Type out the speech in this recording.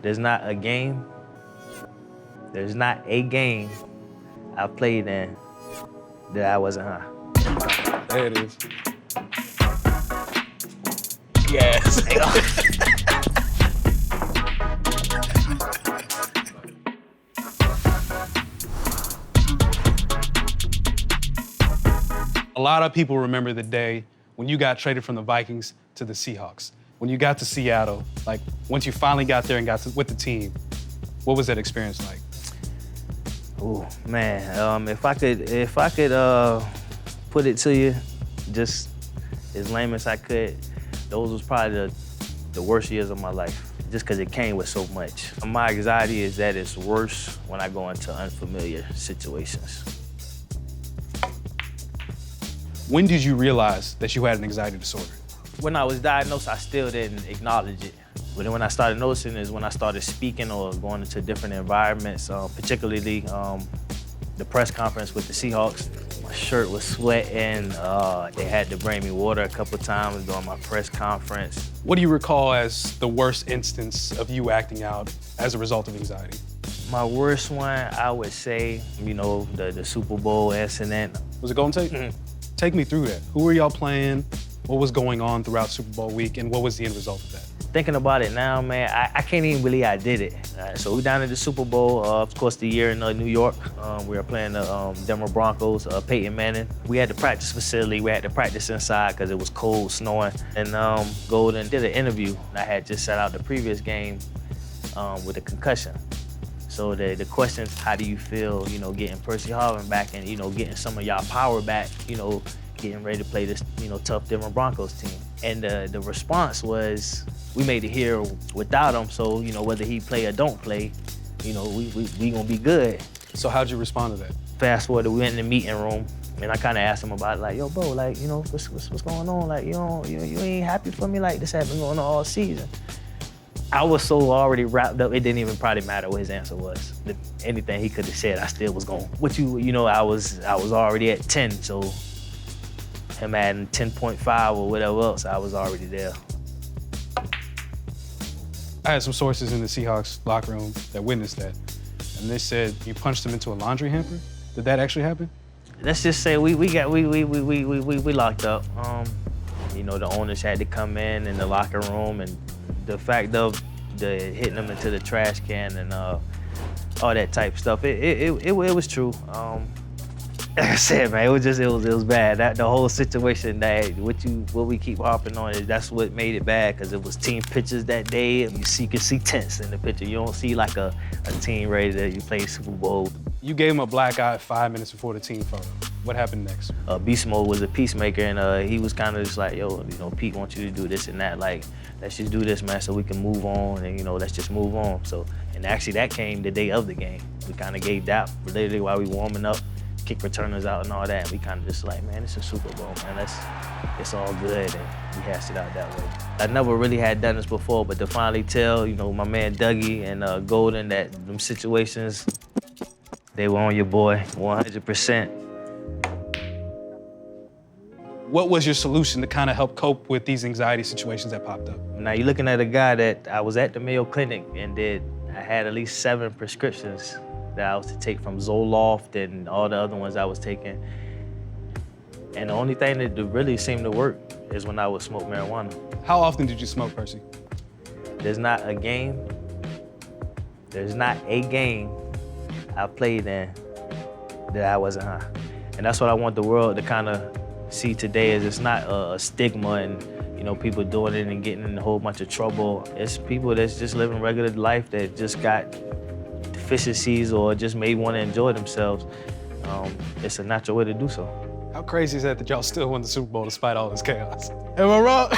There's not a game I played in that I wasn't high. There it is. Yes. A lot of people remember the day when you got traded from the Vikings to the Seahawks. When you got to Seattle, like once you finally got there and with the team, what was that experience like? Oh man, if I could put it to you, just as lame as I could, those was probably the worst years of my life, just because it came with so much. My anxiety is that it's worse when I go into unfamiliar situations. When did you realize that you had an anxiety disorder? When I was diagnosed, I still didn't acknowledge it. But then when I started noticing is when I started speaking or going into different environments, particularly the press conference with the Seahawks. My shirt was sweating. They had to bring me water a couple times during my press conference. What do you recall as the worst instance of you acting out as a result of anxiety? My worst one, I would say, the Super Bowl incident. Was it Golden Tate? Mm-hmm. Take me through that. Who were y'all playing? What was going on throughout Super Bowl week, and what was the end result of that? Thinking about it now, man, I can't even believe I did it. So we down at the Super Bowl, of course, the year in New York. We were playing the Denver Broncos, Peyton Manning. We had the practice facility. We had to practice inside because it was cold, snowing. And Golden did an interview. I had just set out the previous game with a concussion. So the questions, how do you feel, getting Percy Harvin back and, getting some of y'all power back, getting ready to play this, tough Denver Broncos team. And the response was, we made it here without him, so, whether he play or don't play, we gonna be good. So how'd you respond to that? Fast forward, we went in the meeting room, and I kind of asked him about it, like, yo, bro, like, what's going on? Like, you ain't happy for me? Like, this has been going on all season. I was so already wrapped up, it didn't even probably matter what his answer was. Anything he could have said, I still was going. I was already at 10, so him adding 10.5 or whatever else, I was already there. I had some sources in the Seahawks locker room that witnessed that, and they said you punched him into a laundry hamper. Did that actually happen? Let's just say we locked up. The owners had to come in the locker room, and the fact of the hitting them into the trash can and all that type stuff, it was true. Like I said, man, it was bad. The whole situation, that what we keep harping on is that's what made it bad, because it was team pictures that day. You can see tents in the picture. You don't see like a team ready to play Super Bowl. You gave him a black eye 5 minutes before the team photo. What happened next? Beast Mode was a peacemaker, and he was kind of just like, yo, Pete wants you to do this and that. Like, let's just do this, man, so we can move on, and let's just move on. So, and actually that came the day of the game. We kind of gave that literally while we warming up, kick returners out and all that. And we kind of just like, man, it's a Super Bowl, man. It's all good, and we hashed it out that way. I never really had done this before, but to finally tell, my man Dougie and Golden that them situations, they were on your boy 100%. What was your solution to kind of help cope with these anxiety situations that popped up? Now you're looking at a guy that I was at the Mayo Clinic and I had at least 7 prescriptions that I was to take from Zoloft and all the other ones I was taking. And the only thing that really seemed to work is when I would smoke marijuana. How often did you smoke, Percy? There's not a game I played in that I wasn't high. And that's what I want the world to kind of see today, is it's not a stigma and people doing it and getting in a whole bunch of trouble. It's people that's just living regular life that just got deficiencies or just may want to enjoy themselves. It's a natural way to do so. How crazy is that y'all still won the Super Bowl despite all this chaos? Am I wrong?